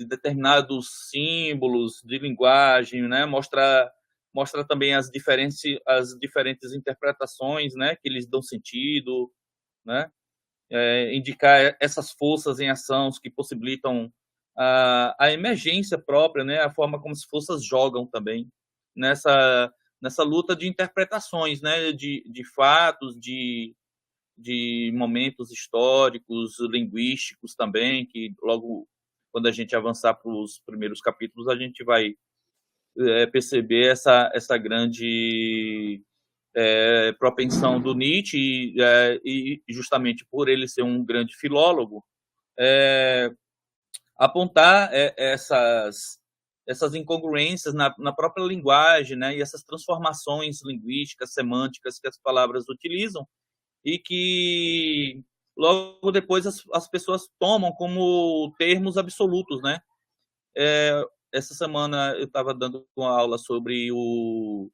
[SPEAKER 4] determinados símbolos de linguagem, né? Mostra também as diferentes interpretações, né? Que eles dão sentido, né? Indicar essas forças em ação que possibilitam a emergência própria, né? A forma como as forças jogam também nessa luta de interpretações, né? De fatos, de momentos históricos, linguísticos também, que logo quando a gente avançar para os primeiros capítulos, a gente vai perceber essa grande propensão do Nietzsche e justamente por ele ser um grande filólogo, apontar essas incongruências na própria linguagem, né, e essas transformações linguísticas, semânticas que as palavras utilizam e que logo depois as pessoas tomam como termos absolutos, né? Essa semana eu estava dando uma aula sobre o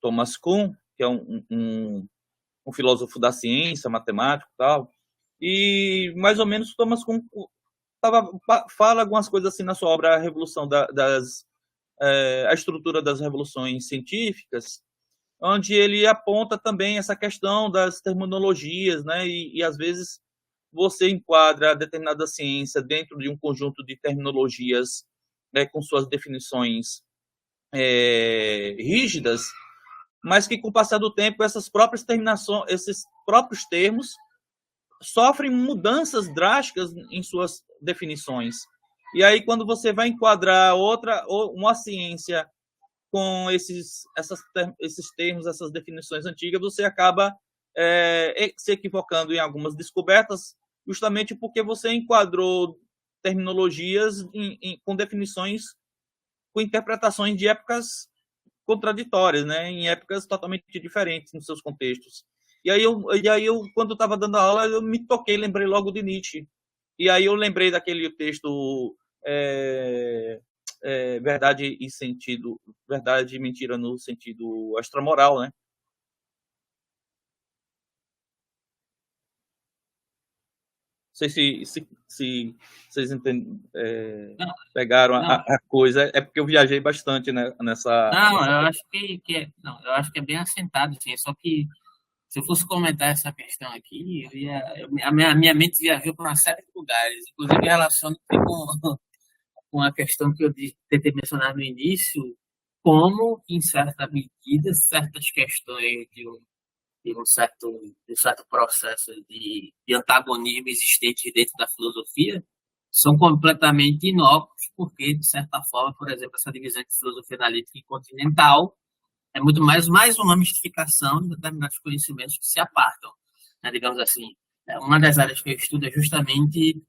[SPEAKER 4] Thomas Kuhn, que é um filósofo da ciência, matemático e tal, e mais ou menos Thomas Kuhn fala algumas coisas assim na sua obra A Revolução a Estrutura das Revoluções Científicas, onde ele aponta também essa questão das terminologias, né? E às vezes você enquadra determinada ciência dentro de um conjunto de terminologias, né, com suas definições rígidas, mas que com o passar do tempo esses próprios termos sofrem mudanças drásticas em suas definições. E aí quando você vai enquadrar uma ciência com esses termos, essas definições antigas, você acaba se equivocando em algumas descobertas, justamente porque você enquadrou terminologias com definições, com interpretações de épocas contraditórias, né? Em épocas totalmente diferentes nos seus contextos. E aí eu quando estava dando a aula, eu me toquei, lembrei logo de Nietzsche. E aí eu lembrei daquele texto verdade e sentido, verdade e mentira no sentido extramoral, né? Não sei se vocês pegaram a coisa, é porque eu viajei bastante, né, nessa.
[SPEAKER 2] Não, eu acho eu acho que é bem assentado, assim, só que se eu fosse comentar essa questão aqui, a minha mente viajou para uma série de lugares, inclusive relaciono com a questão que eu tentei mencionar no início, como, em certa medida, certas questões de um certo processo de antagonismo existente dentro da filosofia são completamente inócuos, porque, de certa forma, por exemplo, essa divisão de filosofia analítica e continental é muito mais uma mistificação de determinados conhecimentos que se apartam, né, digamos assim. Uma das áreas que eu estudo é justamente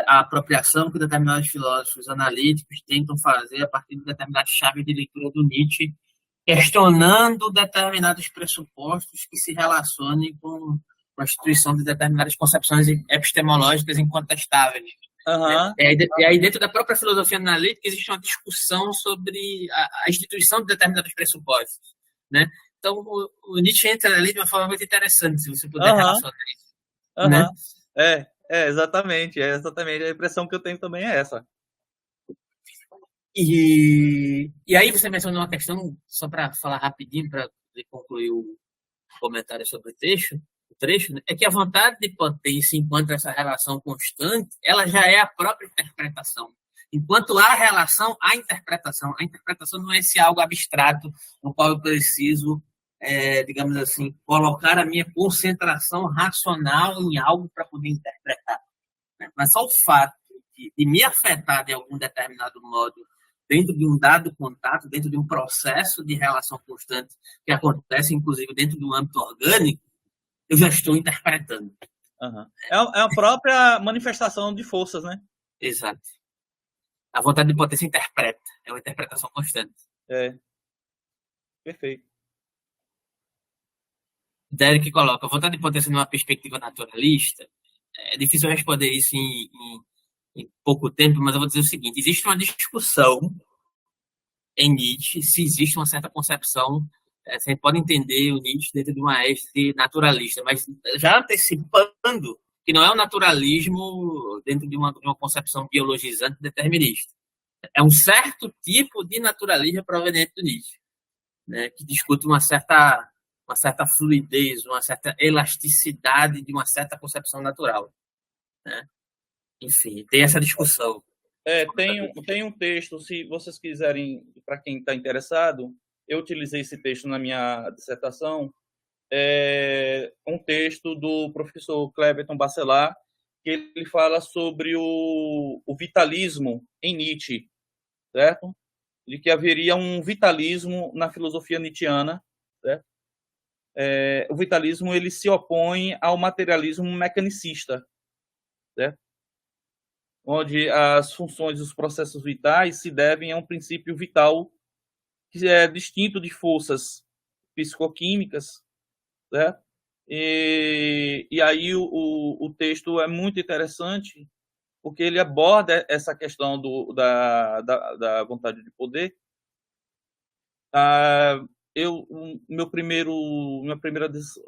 [SPEAKER 2] a apropriação que determinados filósofos analíticos tentam fazer a partir de determinadas chaves de leitura do Nietzsche, questionando determinados pressupostos que se relacionem com a instituição de determinadas concepções epistemológicas incontestáveis.
[SPEAKER 4] Uhum.
[SPEAKER 2] E aí, dentro da própria filosofia analítica, existe uma discussão sobre a instituição de determinados pressupostos, né? Então, o Nietzsche entra ali de uma forma muito interessante, se você puder relacionar isso. Né?
[SPEAKER 4] Exatamente. A impressão que eu tenho também é essa.
[SPEAKER 2] E aí você mencionou uma questão, só para falar rapidinho, para concluir o comentário sobre o trecho, né? É que a vontade de potência, enquanto essa relação constante, ela já é a própria interpretação. Enquanto há relação, há interpretação. A interpretação não é esse algo abstrato no qual eu preciso, digamos assim, colocar a minha concentração racional em algo para poder interpretar. Né? Mas só o fato de me afetar de algum determinado modo dentro de um dado contato, dentro de um processo de relação constante que acontece, inclusive, dentro do âmbito orgânico, eu já estou interpretando.
[SPEAKER 4] Uhum. É a própria manifestação de forças, né?
[SPEAKER 2] Exato. A vontade de potência interpreta. É uma interpretação constante.
[SPEAKER 4] Perfeito.
[SPEAKER 2] Derek coloca, a vontade de potência numa perspectiva naturalista. É difícil responder isso em pouco tempo, mas eu vou dizer o seguinte. Existe uma discussão em Nietzsche se existe uma certa concepção. Você pode entender o Nietzsche dentro de uma êxtase naturalista, mas já antecipando que não é um naturalismo dentro de uma concepção biologizante determinista. É um certo tipo de naturalismo proveniente do Nietzsche, né, que discute uma certa fluidez, uma certa elasticidade de uma certa concepção natural. Né? Enfim, tem essa discussão.
[SPEAKER 4] Tem um texto, se vocês quiserem, para quem está interessado, eu utilizei esse texto na minha dissertação, um texto do professor Cleberton Bacelar, que ele fala sobre o vitalismo em Nietzsche, certo? De que haveria um vitalismo na filosofia nietzschiana, certo? O vitalismo ele se opõe ao materialismo mecanicista, certo? Onde as funções dos processos vitais se devem a um princípio vital que é distinto de forças psicoquímicas, certo? E aí o texto é muito interessante porque ele aborda essa questão da vontade de poder.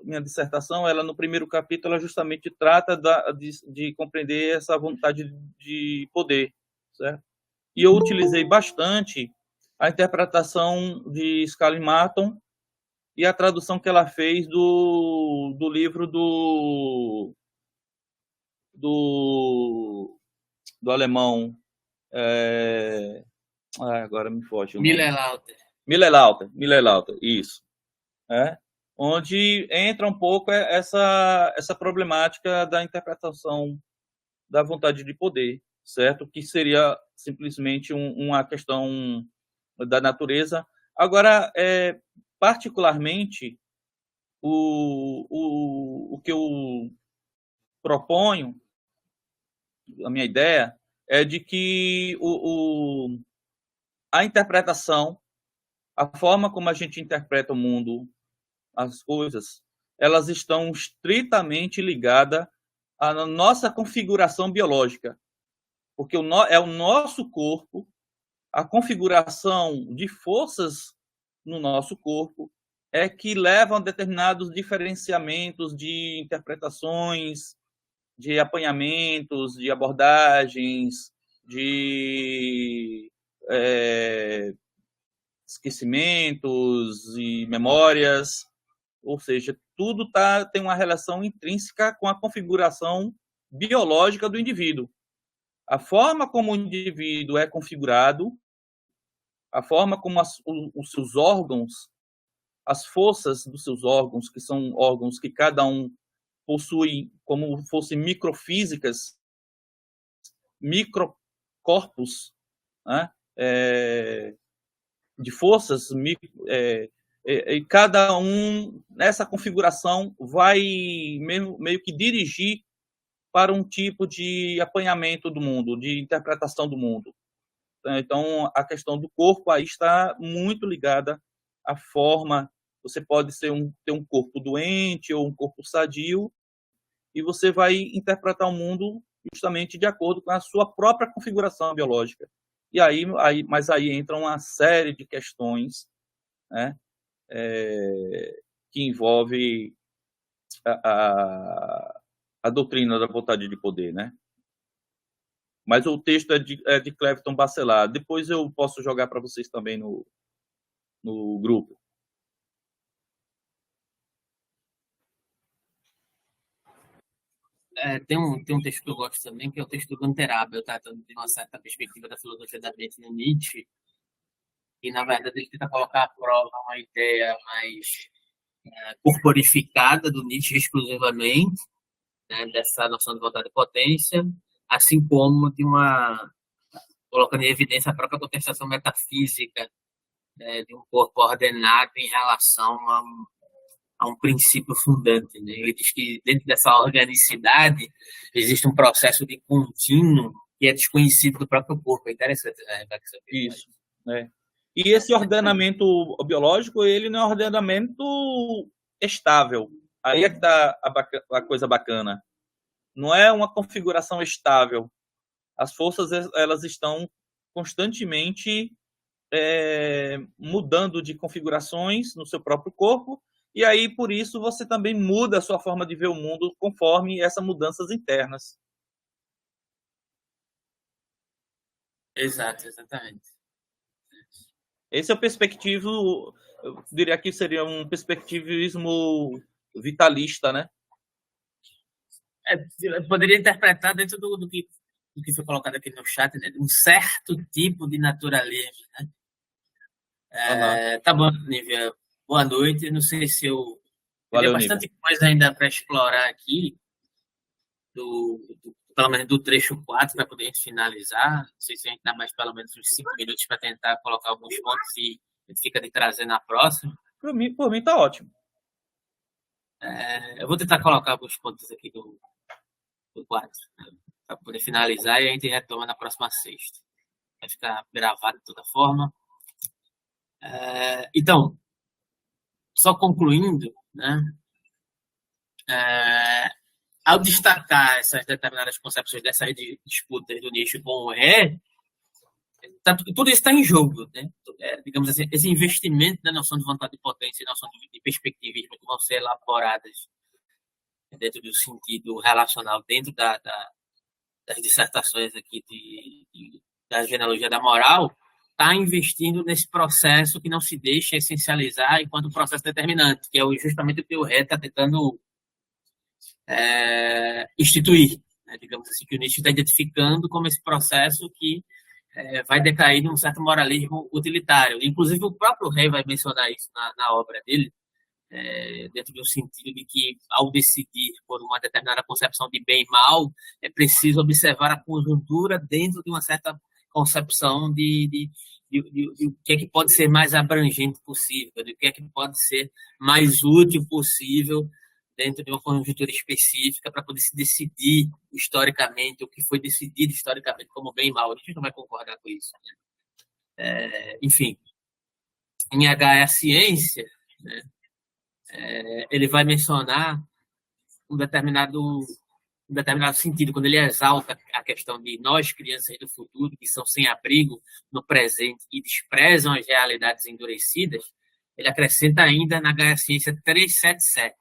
[SPEAKER 4] Minha dissertação, ela no primeiro capítulo, ela justamente trata de compreender essa vontade de poder, certo? E eu utilizei bastante a interpretação de Scully Martin e a tradução que ela fez do livro do alemão. Agora me foge.
[SPEAKER 2] Miller
[SPEAKER 4] Lauter, isso. Onde entra um pouco essa problemática da interpretação da vontade de poder, certo? Que seria simplesmente uma questão da natureza. Agora, particularmente, o que eu proponho, a minha ideia, é de que a interpretação a forma como a gente interpreta o mundo, as coisas, elas estão estritamente ligadas à nossa configuração biológica, porque é o nosso corpo, a configuração de forças no nosso corpo é que levam a determinados diferenciamentos de interpretações, de apanhamentos, de abordagens, de esquecimentos e memórias, ou seja, tudo tem uma relação intrínseca com a configuração biológica do indivíduo. A forma como o indivíduo é configurado, a forma como os seus órgãos, as forças dos seus órgãos, que são órgãos que cada um possui como fossem microfísicas, microcorpos, né? De forças, e cada um, nessa configuração, vai meio que dirigir para um tipo de apanhamento do mundo, de interpretação do mundo. Então, a questão do corpo aí está muito ligada à forma. Você pode ter um corpo doente ou um corpo sadio, e você vai interpretar o mundo justamente de acordo com a sua própria configuração biológica. Mas aí entra uma série de questões, né, que envolve a doutrina da vontade de poder, né? Mas o texto é de Cleveton Bacelar. Depois eu posso jogar para vocês também no grupo.
[SPEAKER 2] Tem um texto que eu gosto também, que é o texto do Gunter Abel, tratando de uma certa perspectiva da filosofia da mente no Nietzsche, e, na verdade, ele tenta colocar à prova uma ideia mais corporificada do Nietzsche exclusivamente, né, dessa noção de vontade de potência, assim como colocando em evidência a própria contestação metafísica, né, de um corpo ordenado em relação a um princípio fundante. Né? Ele diz que dentro dessa organicidade existe um processo de contínuo que é desconhecido do próprio corpo. É interessante.
[SPEAKER 4] Isso. E esse ordenamento biológico, ele não é um ordenamento estável. Aí é que está a coisa bacana. Não é uma configuração estável. As forças, elas estão constantemente mudando de configurações no seu próprio corpo, e aí, por isso, você também muda a sua forma de ver o mundo conforme essas mudanças internas.
[SPEAKER 2] Exatamente.
[SPEAKER 4] Esse é o perspectivo, eu diria que seria um perspectivismo vitalista, né?
[SPEAKER 2] Poderia interpretar dentro do que foi colocado aqui no chat, né? Um certo tipo de naturalismo, né? Tá bom, Nívia. Boa noite. Não sei se eu...
[SPEAKER 4] Valeu,
[SPEAKER 2] tem bastante coisa ainda para explorar aqui, pelo menos do trecho 4, para poder finalizar. Não sei se a gente dá mais pelo menos uns 5 minutos para tentar colocar alguns pontos e a gente fica de trazer na próxima.
[SPEAKER 4] Por mim tá ótimo.
[SPEAKER 2] Eu vou tentar colocar alguns pontos aqui do 4, né, para poder finalizar, e a gente retoma na próxima sexta. Vai ficar gravado de toda forma. Então, só concluindo, né, ao destacar essas determinadas concepções dessas disputas do Nietzsche com o Ré, tudo isso está em jogo, né? Digamos assim, esse investimento na noção de vontade de potência e noção de perspectivismo que vão ser elaboradas dentro do sentido relacional, dentro das dissertações aqui da genealogia da moral, está investindo nesse processo que não se deixa essencializar enquanto processo determinante, que é justamente o que o Ré está tentando instituir, né? Digamos assim, que o Nietzsche está identificando como esse processo que vai decair num certo moralismo utilitário. Inclusive, o próprio Ré vai mencionar isso na obra dele, dentro do sentido de que, ao decidir por uma determinada concepção de bem e mal, é preciso observar a conjuntura dentro de uma certa concepção de o que é que pode ser mais abrangente possível, de o que é que pode ser mais útil possível dentro de uma conjuntura específica para poder se decidir historicamente o que foi decidido historicamente como bem e mal. A gente não vai concordar com isso, né? Enfim. em H é a ciência, né, ele vai mencionar um determinado sentido, quando ele exalta a questão de nós, crianças do futuro, que são sem abrigo no presente e desprezam as realidades endurecidas, ele acrescenta ainda na Gaia Ciência 377,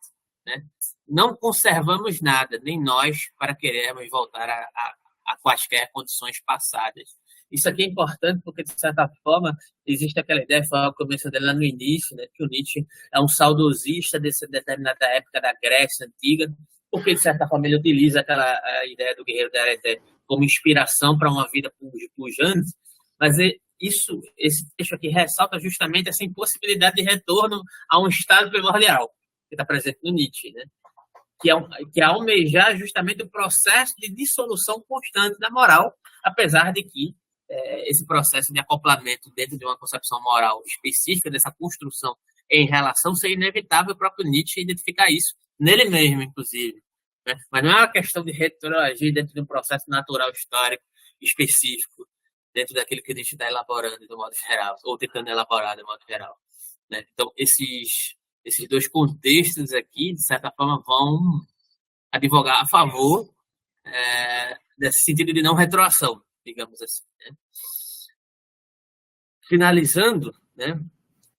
[SPEAKER 2] né? Não conservamos nada, nem nós, para querermos voltar a quaisquer condições passadas. Isso aqui é importante porque, de certa forma, existe aquela ideia, foi o começo dela no início, né, que o Nietzsche é um saudosista dessa determinada época da Grécia Antiga, porque, de certa forma, ele utiliza a ideia do guerreiro da Ereté como inspiração para uma vida pujante, mas esse texto aqui ressalta justamente essa impossibilidade de retorno a um estado primordial, que está presente no Nietzsche, né? Que é almejar justamente o processo de dissolução constante da moral, apesar de que esse processo de acoplamento dentro de uma concepção moral específica, dessa construção em relação, ser inevitável o próprio Nietzsche identificar isso, nele mesmo, inclusive. Né? Mas não é uma questão de retroagir dentro de um processo natural histórico específico, dentro daquilo que a gente está elaborando de modo geral, ou tentando elaborar de modo geral. Né? Então, esses dois contextos aqui, de certa forma, vão advogar a favor desse sentido de não retroação, digamos assim. Né? Finalizando, né,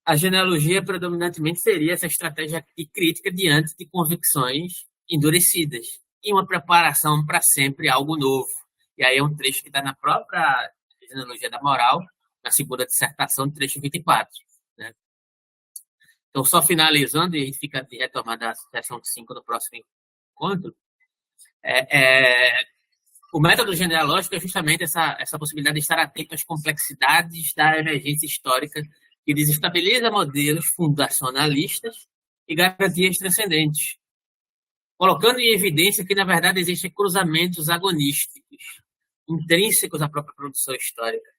[SPEAKER 2] a genealogia predominantemente seria essa estratégia crítica diante de convicções endurecidas e uma preparação para sempre algo novo. E aí é um trecho que está na própria genealogia da moral, na segunda dissertação, trecho 24. Né? Então, só finalizando, e a gente fica de retomar da sessão 5 no próximo encontro, o método genealógico é justamente essa possibilidade de estar atento às complexidades da emergência histórica que desestabiliza modelos fundacionalistas e garantias transcendentes, colocando em evidência que, na verdade, existem cruzamentos agonísticos, intrínsecos à própria produção histórica,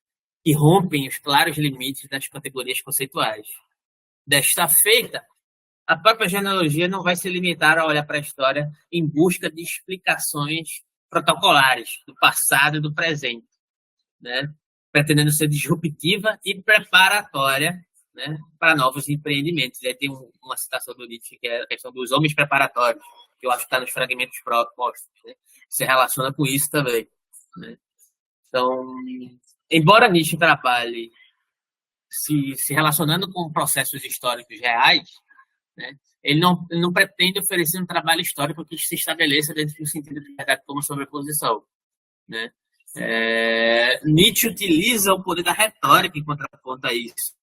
[SPEAKER 2] que rompem os claros limites das categorias conceituais. Desta feita, a própria genealogia não vai se limitar a olhar para a história em busca de explicações protocolares do passado e do presente, né? Pretendendo ser disruptiva e preparatória, né, para novos empreendimentos. E aí tem uma citação do Nietzsche, que é a questão dos homens preparatórios, que eu acho que está nos fragmentos próximos, né? Se relaciona com isso também. Né? Então, embora Nietzsche trabalhe se relacionando com processos históricos reais, né, ele não pretende oferecer um trabalho histórico que se estabeleça dentro do sentido de verdade como sobreposição. Né? Nietzsche utiliza o poder da retórica em contraponto a isso,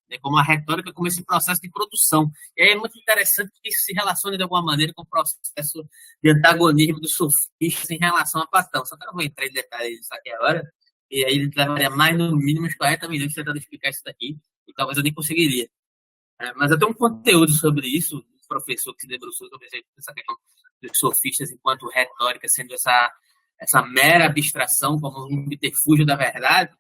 [SPEAKER 2] né, como a retórica como esse processo de produção. E aí é muito interessante que isso se relacione de alguma maneira com o processo de antagonismo dos sofistas em relação a Platão. Só que eu não vou entrar em detalhes disso aqui agora, e aí ele levaria mais no mínimo uns 40 minutos tentando explicar isso daqui, e talvez eu nem conseguiria. Mas eu tenho um conteúdo sobre isso, um professor que se debruçou sobre essa questão dos sofistas enquanto retórica, sendo essa mera abstração como um subterfúgio da verdade,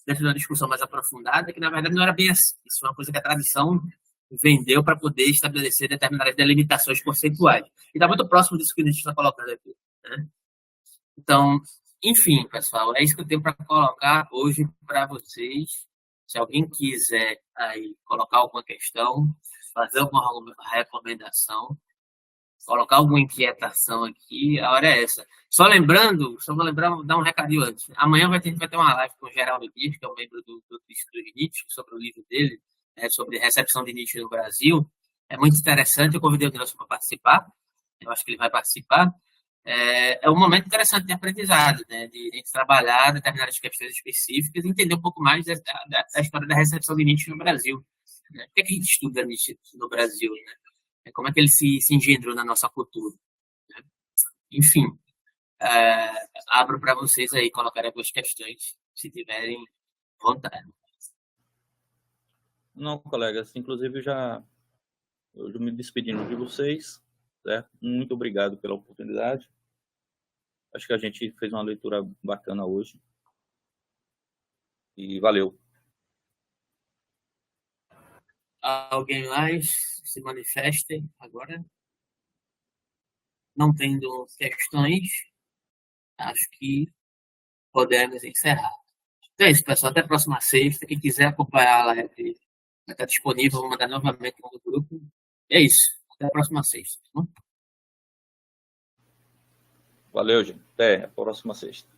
[SPEAKER 2] dentro de uma discussão mais aprofundada, que na verdade não era bem assim. Isso é uma coisa que a tradição vendeu para poder estabelecer determinadas delimitações conceituais. E está muito próximo disso que a gente está colocando aqui. Né? Então, enfim, pessoal, é isso que eu tenho para colocar hoje para vocês. Se alguém quiser aí colocar alguma questão, fazer alguma recomendação, colocar alguma inquietação aqui, a hora é essa. Só vou lembrar, dar um recadinho antes. Amanhã vai ter uma live com o Geraldo Dias, que é um membro do Instituto de Nietzsche, sobre o livro dele, sobre recepção de Nietzsche no Brasil. É muito interessante, eu convidei o Nelson para participar, eu acho que ele vai participar. É um momento interessante de aprendizado, né? De a gente trabalhar determinadas questões específicas e entender um pouco mais da história da recepção de Nietzsche no Brasil. Né? Por que a gente estuda Nietzsche no Brasil? Né? Como é que ele se engendrou na nossa cultura? Né? Enfim, abro para vocês aí colocarem algumas questões, se tiverem vontade.
[SPEAKER 4] Não, colegas, inclusive eu me despedindo de vocês, certo? Muito obrigado pela oportunidade. Acho que a gente fez uma leitura bacana hoje. E valeu.
[SPEAKER 2] Alguém mais se manifestem agora? Não tendo questões, acho que podemos encerrar. Então é isso, pessoal. Até a próxima sexta. Quem quiser acompanhar a live Vai estar disponível, vou mandar novamente no grupo. E é isso. Até a próxima sexta. Tá bom?
[SPEAKER 4] Valeu, gente. Até a próxima sexta.